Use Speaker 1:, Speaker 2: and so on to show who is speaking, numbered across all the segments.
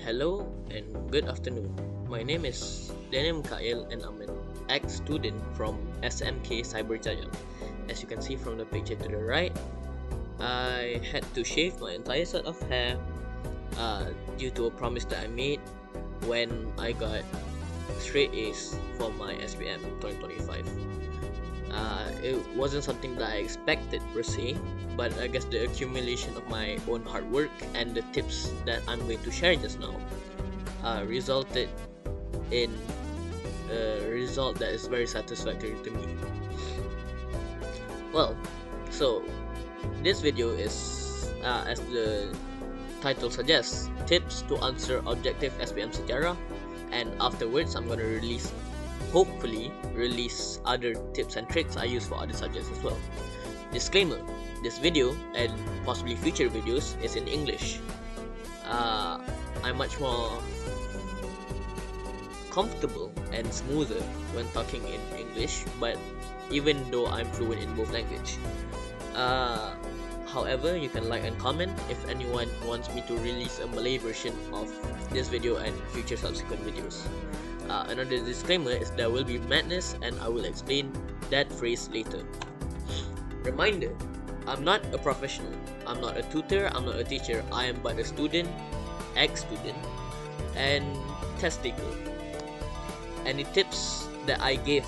Speaker 1: Hello and good afternoon. My name is SPM Kyle and I'm an ex-student from SMK Cyberjaya. As you can see from the picture to the right, I had to shave my entire set of hair due to a promise that I made when I got straight A's for my SPM 2025. It wasn't something that I expected per se, but I guess the accumulation of my own hard work and the tips that I'm going to share just now resulted in a result that is very satisfactory to me. Well, so this video is, as the title suggests, tips to answer objective SPM Sejarah, and afterwards I'm gonna hopefully release other tips and tricks I use for other subjects as well. Disclaimer: this video and possibly future videos is in English. I'm much more comfortable and smoother when talking in English, but even though I'm fluent in both language. However, you can like and comment if anyone wants me to release a Malay version of this video and future subsequent videos. Another disclaimer is there will be madness and I will explain that phrase later. Reminder: I'm not a professional, I'm not a tutor, I'm not a teacher, I am but a student, ex-student, and test taker. Any tips that I give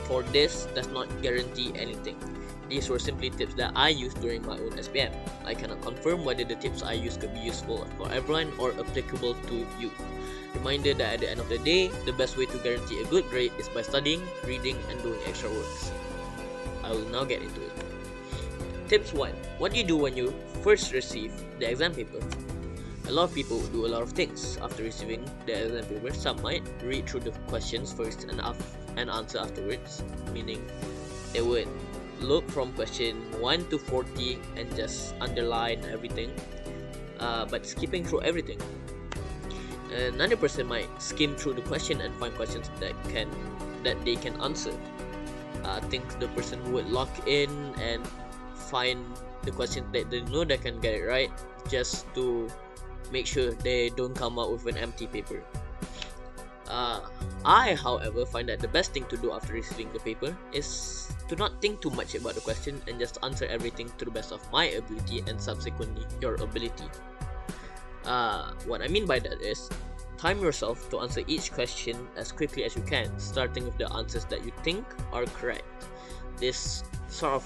Speaker 1: for this does not guarantee anything. These were simply tips that I used during my own SPM. I cannot confirm whether the tips I use could be useful for everyone or applicable to you. Reminder that at the end of the day, the best way to guarantee a good grade is by studying, reading, and doing extra works. I will now get into it. Tips 1. What do you do when you first receive the exam paper? A lot of people do a lot of things after receiving the exam paper. Some might read through the questions first and answer afterwards, meaning they would look from question 1 to 40 and just underline everything, but skipping through everything. Another person might skim through the question and find questions that they can answer. I think the person would lock in and find the questions that they know they can get it right, just to make sure they don't come out with an empty paper. I, however, find that the best thing to do after receiving the paper is to not think too much about the question and just answer everything to the best of my ability and subsequently your ability. What I mean by that is, time yourself to answer each question as quickly as you can, starting with the answers that you think are correct. This sort of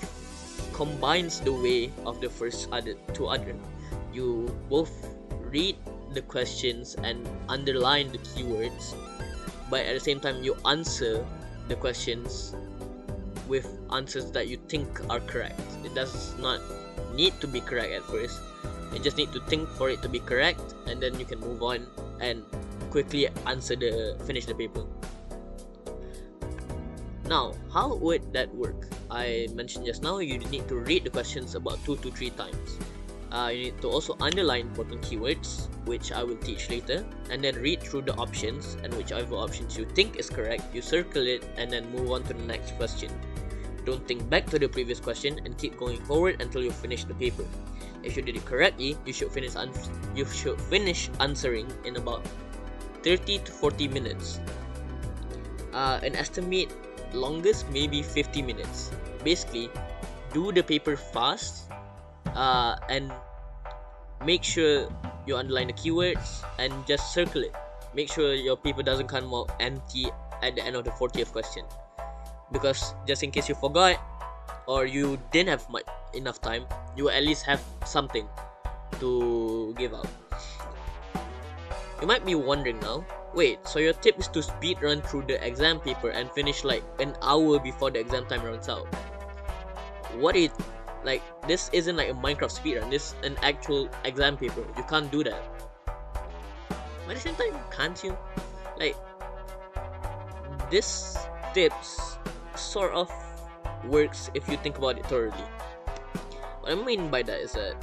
Speaker 1: combines the way of the first two other. You both read the questions and underline the keywords, but at the same time you answer the questions with answers that you think are correct. It does not need to be correct at first. You just need to think for it to be correct, and then you can move on and quickly finish the paper. Now, how would that work? I mentioned just now you need to read the questions about 2 to 3 times. You need to also underline important keywords, which I will teach later, and then read through the options, and whichever options you think is correct, you circle it and then move on to the next question. Don't think back to the previous question and keep going forward until you finish the paper. If you did it correctly, you should finish answering in about 30 to 40 minutes. An estimate longest maybe 50 minutes. Basically, do the paper fast and make sure you underline the keywords and just circle it. Make sure your paper doesn't come out empty at the end of the 40th question, because just in case you forgot or you didn't have enough time, you will at least have something to give out. You might be wondering now, wait, so your tip is to speed run through the exam paper and finish like an hour before the exam time runs out. This isn't like a Minecraft speedrun, this is an actual exam paper. You can't do that. But at the same time, can't you? This tips sort of works if you think about it thoroughly. What I mean by that is that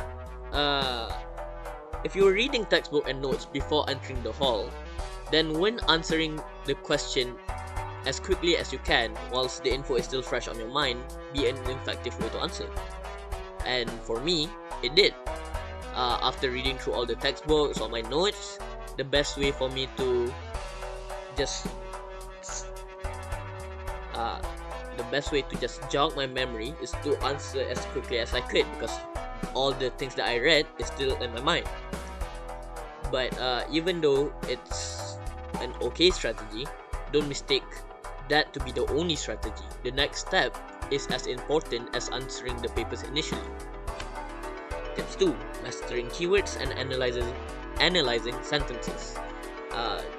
Speaker 1: if you're reading textbook and notes before entering the hall, then when answering the question as quickly as you can whilst the info is still fresh on your mind, be an effective way to answer. And for me, it did. After reading through all the textbooks or my notes, the best way for me to just uh, the best way to just jog my memory is to answer as quickly as I could, because all the things that I read is still in my mind. But even though it's an okay strategy, don't mistake that to be the only strategy. The next step is as important as answering the papers initially. Tips 2. Mastering keywords and analyzing sentences.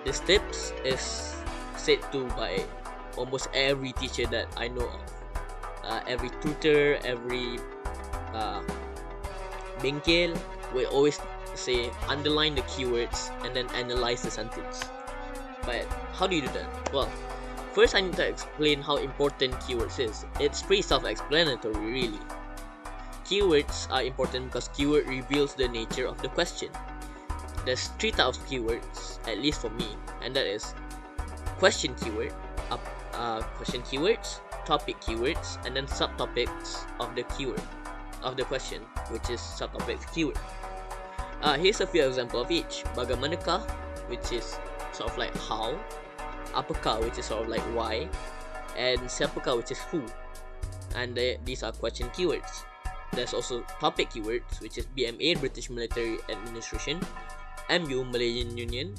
Speaker 1: This tips is said to by almost every teacher that I know of. Every tutor, every bengkel will always say underline the keywords and then analyze the sentence. But how do you do that? Well, first I need to explain how important keywords is. It's pretty self-explanatory really. Keywords are important because keyword reveals the nature of the question. There's 3 types of keywords, at least for me, and that is question keyword, question keywords, topic keywords, and then subtopics of the keyword of the question, which is subtopics keyword. Here's a few examples of each. Bagaimanakah, which is sort of like how, apakah, which is sort of like why, and siapakah, which is who. And these are question keywords. There's also topic keywords, which is BMA, British Military Administration, MU, Malaysian Union,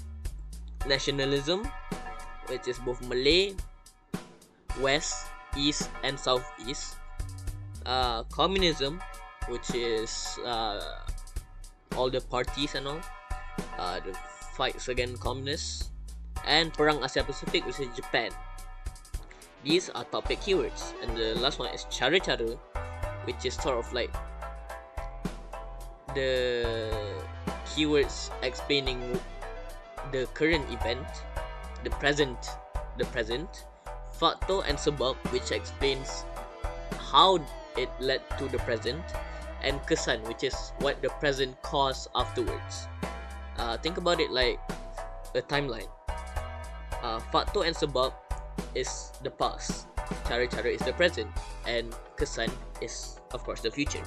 Speaker 1: nationalism, which is both Malay, West, East, and Southeast, communism, which is all the parties and all, the fights against communists, and Perang Asia Pacific, which is Japan. These are topic keywords. And the last one is cara-cara, which is sort of like the keywords explaining the current event, the present, faktor and sebab, which explains how it led to the present, and kesan, which is what the present caused afterwards. Think about it like a timeline. Faktor and sebab is the past, cara-cara is the present, and kesan is of course the future.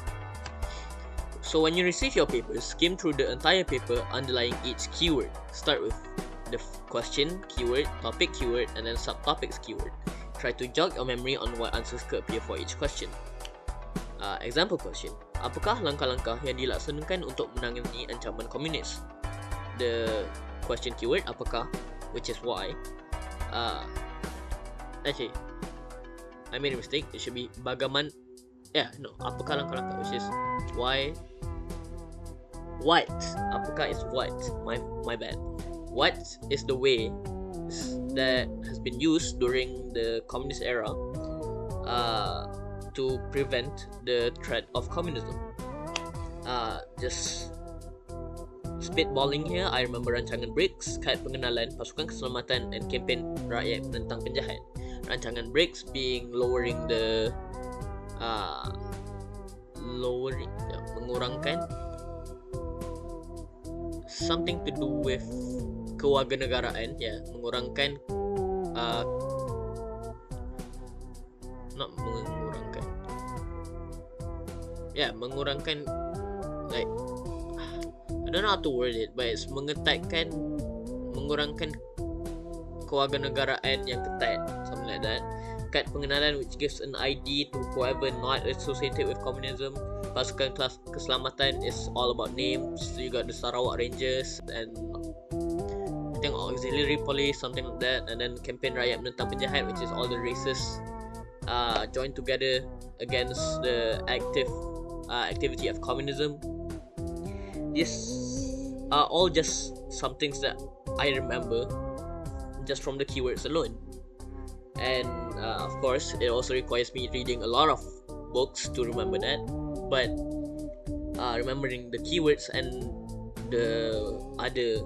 Speaker 1: So when you receive your paper, skim through the entire paper, underlying each keyword. Start with the question keyword, topic keyword, and then subtopics keyword. Try to jog your memory on what answers could appear for each question. Example question: apakah langkah-langkah yang dilaksanakan untuk menangani ancaman komunis? The question keyword apakah, which is why. Actually, I made a mistake. It should be apakah langkah-langkah, which is why. What? Apakah is what? My bad. What is the way that has been used during the communist era to prevent the threat of communism? Just spitballing here, I remember rancangan BRICS, Kad Pengenalan Pasukan Keselamatan and Kempen Rakyat Menentang Penjahat. Rancangan BRICS being mengurangkan something to do with kewarganegaraan, mengurangkan mengurangkan like I don't know how to word it, but it's mengurangkan kewarganegaraan yang ketat, something like that. Kad pengenalan, which gives an ID to whoever not associated with communism. Pasukan keselamatan is all about names. So you got the Sarawak Rangers and I think auxiliary police, something like that. And then Kempen Rakyat Menentang Penjahat, which is all the races joined together against the activity of communism. These are all just some things that I remember just from the keywords alone. And of course, it also requires me reading a lot of books to remember that. But remembering the keywords and the other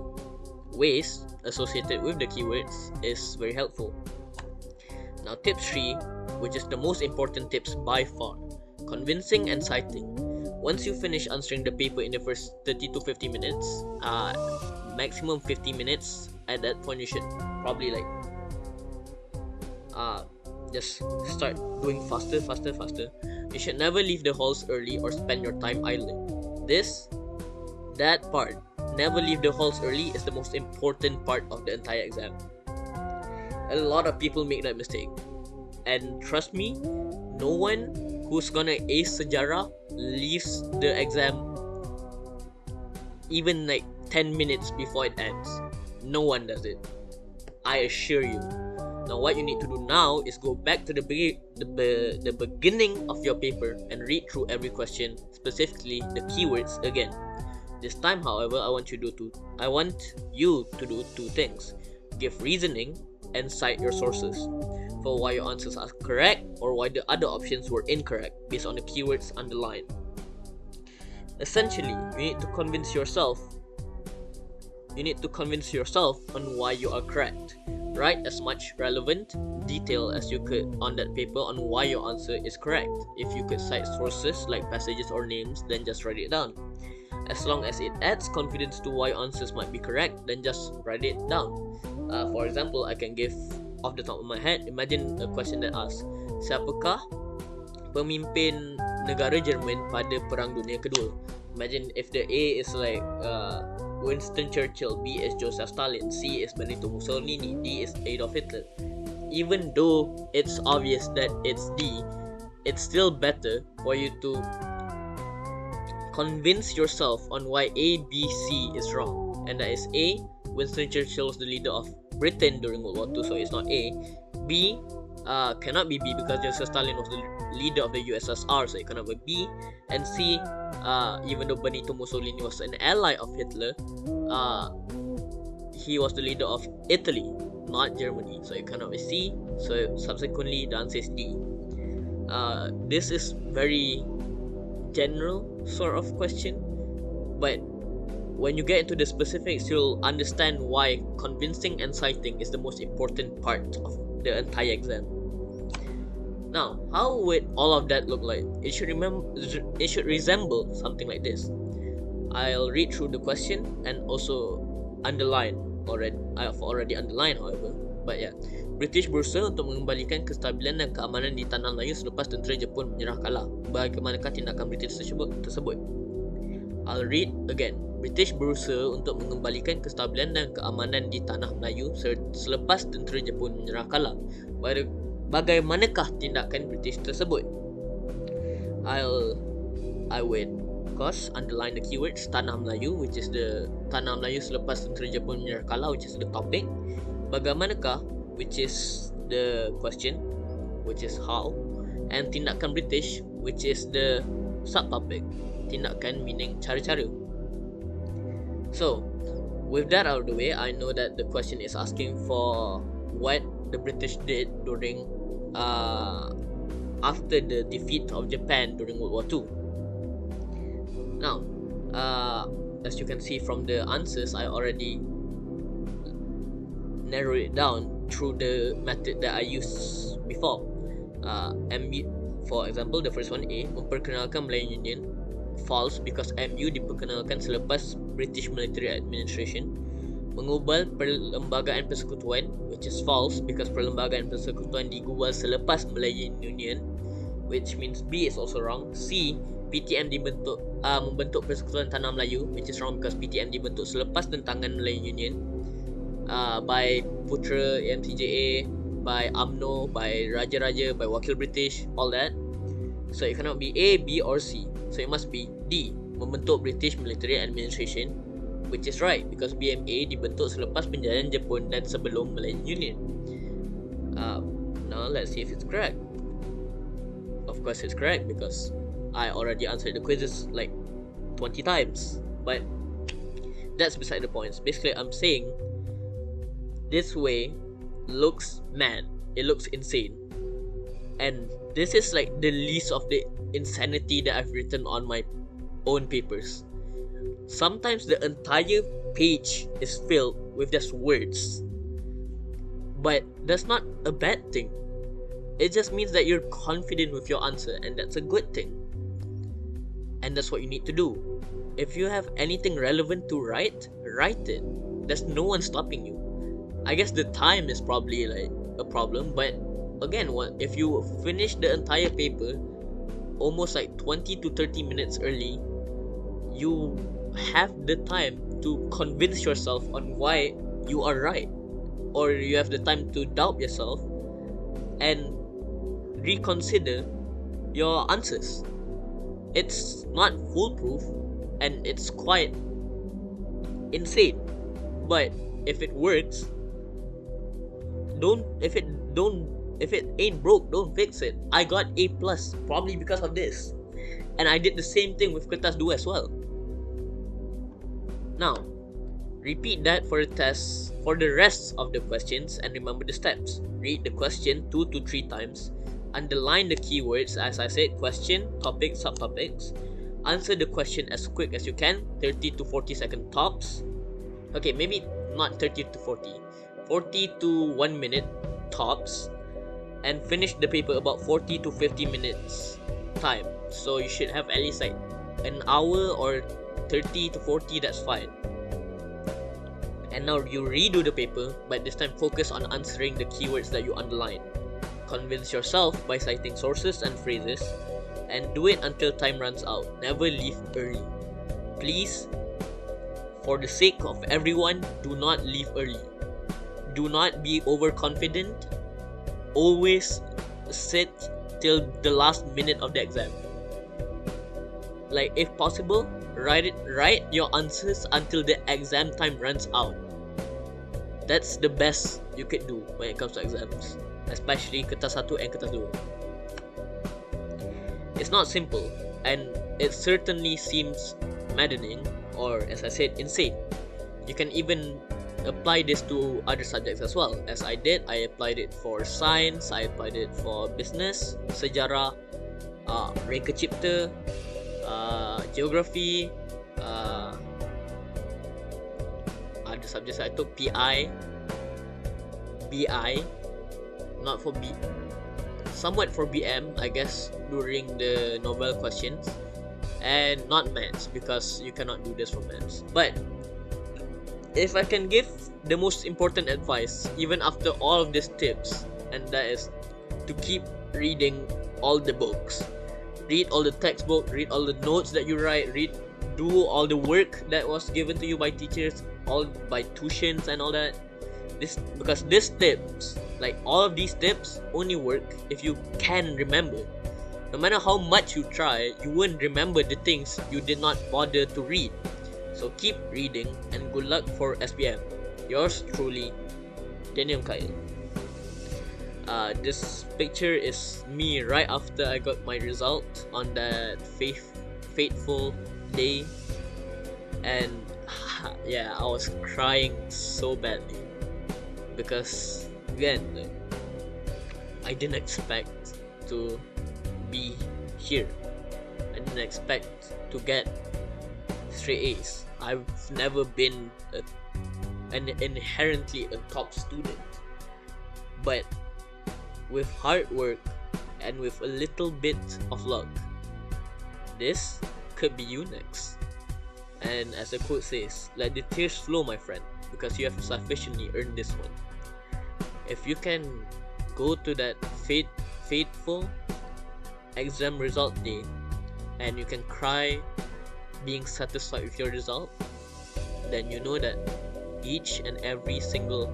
Speaker 1: ways associated with the keywords is very helpful. Now, tip 3, which is the most important tips by far: convincing and citing. Once you finish answering the paper in the first 30 to 50 minutes, maximum 50 minutes, at that point you should probably just start doing faster. You should never leave the halls early or spend your time idling. That part never leave the halls early is the most important part of the entire exam. A lot of people make that mistake. And trust me, no one who's gonna ace sejarah leaves the exam even like 10 minutes before it ends. No one does it. I assure you. Now what you need to do now is go back to the beginning of your paper and read through every question, specifically the keywords again. This time, however, I want you to do two things. Give reasoning and cite your sources for why your answers are correct or why the other options were incorrect based on the keywords underlined. Essentially, you need to convince yourself on why you are correct. Write as much relevant detail as you could on that paper on why your answer is correct. If you could cite sources like passages or names, then just write it down. As long as it adds confidence to why your answers might be correct, then just write it down. For example, I can give off the top of my head, imagine a question that asks, siapakah pemimpin negara Jerman pada Perang Dunia Kedua? Imagine if the A is like Winston Churchill, B is Joseph Stalin, C is Benito Mussolini, D is Adolf Hitler. Even though it's obvious that it's D, it's still better for you to convince yourself on why A, B, C is wrong. And that is A, Winston Churchill was the leader of Britain during World War II, so it's not A. B, cannot be B because Joseph Stalin was the leader of the USSR, so it cannot be B. And C, even though Benito Mussolini was an ally of Hitler, he was the leader of Italy, not Germany, so it cannot be C. So subsequently, the answer is D. This is very general sort of question, but when you get into the specifics, you'll understand why convincing and citing is the most important part of the entire exam. Now, how would all of that look like? It should resemble something like this. I'll read through the question and also underline already. I've already underlined, however. But yeah, British berusaha untuk mengembalikan kestabilan dan keamanan di tanah Melayu selepas tentera Jepun menyerah kalah. Bagaimanakah tindakan British tersebut? I'll read again. British berusaha untuk mengembalikan kestabilan dan keamanan di tanah Melayu selepas tentera Jepun menyerah kalah. Bagaimanakah tindakan British tersebut? I would, of course, underline the keywords Tanah Melayu, which is the Tanah Melayu selepas tentera Jepun menyerah kalah, which is the topic. Bagaimanakah, which is the question, which is how. And tindakan British, which is the subtopic. Tindakan meaning cara-cara. So, with that out of the way, I know that the question is asking for what the British did during after the defeat of Japan during World War II. Now, as you can see from the answers, I already narrowed it down through the method that I used before. For example, the first one, A, memperkenalkan Melayu Union, false because MU diperkenalkan selepas British Military Administration. Mengubal perlembagaan persekutuan, which is false because perlembagaan persekutuan digubal selepas Melayu Union, which means B is also wrong. C, PTM membentuk Persekutuan Tanah Melayu, which is wrong because PTM dibentuk selepas tentangan Melayu Union, by Putra MTJA, by UMNO, by Raja-Raja, by Wakil British, all that. So it cannot be A, B or C. So it must be D, membentuk British Military Administration, which is right because BMA dibentuk selepas penjajahan Jepun dan sebelum Melayu Union. Now let's see if it's correct. Of course it's correct because I already answered the quizzes like 20 times. But that's beside the point. Basically, I'm saying this way looks mad. It looks insane. And this is like the least of the insanity that I've written on my own papers. Sometimes the entire page is filled with just words. But that's not a bad thing. It just means that you're confident with your answer, and that's a good thing. And that's what you need to do. If you have anything relevant to write, write it. There's no one stopping you. I guess the time is probably like a problem, but again, if you finish the entire paper almost like 20 to 30 minutes early, you have the time to convince yourself on why you are right, or you have the time to doubt yourself and reconsider your answers. It's not foolproof and it's quite insane, but if it works, if it ain't broke, don't fix it. I got A plus probably because of this, and I did the same thing with Kertas 2 as well. Now repeat that for the test for the rest of the questions and remember the steps. Read the question 2 to 3 times, underline the keywords as I said, question, topic, subtopics. Answer the question as quick as you can, 30 to 40 second tops. Okay, maybe not 30 to 40 to 1 minute tops, and finish the paper about 40 to 50 minutes time. So you should have at least like an hour or 30 to 40, that's fine. And now you redo the paper, but this time focus on answering the keywords that you underline. Convince yourself by citing sources and phrases, and do it until time runs out. Never leave early. Please, for the sake of everyone, do not leave early. Do not be overconfident. Always sit till the last minute of the exam. Like, if possible, write your answers until the exam time runs out. That's the best you could do when it comes to exams, especially Kertas 1 and Kertas 2. It's not simple, and it certainly seems maddening, or as I said, insane. You can even apply this to other subjects as well, as I did. I applied it for science, I applied it for business, sejarah, Reka Cipta, geography, other subjects I took, PI, BI, not for B, somewhat for BM, I guess, during the novel questions, and not maths, because you cannot do this for maths. But if I can give the most important advice, even after all of these tips, and that is to keep reading all the books. Read all the textbook, read all the notes that you write, do all the work that was given to you by teachers, all by tuitions and all that. Because these tips, like all of these tips, only work if you can remember. No matter how much you try, you won't remember the things you did not bother to read. So keep reading, and good luck for SPM. Yours truly, Daniel Kyle. This picture is me right after I got my result on that fateful day, and yeah, I was crying so badly because again, I didn't expect to be here. I didn't expect to get straight A's. I've never been an inherently a top student, but with hard work and with a little bit of luck, this could be you next. And as the quote says, let the tears flow, my friend, because you have sufficiently earned this one. If you can go to that fateful exam result day and you can cry being satisfied with your result, then you know that each and every single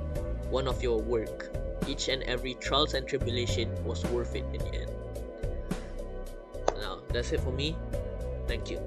Speaker 1: one of your work, each and every trials and tribulation was worth it in the end. Now, that's it for me. Thank you.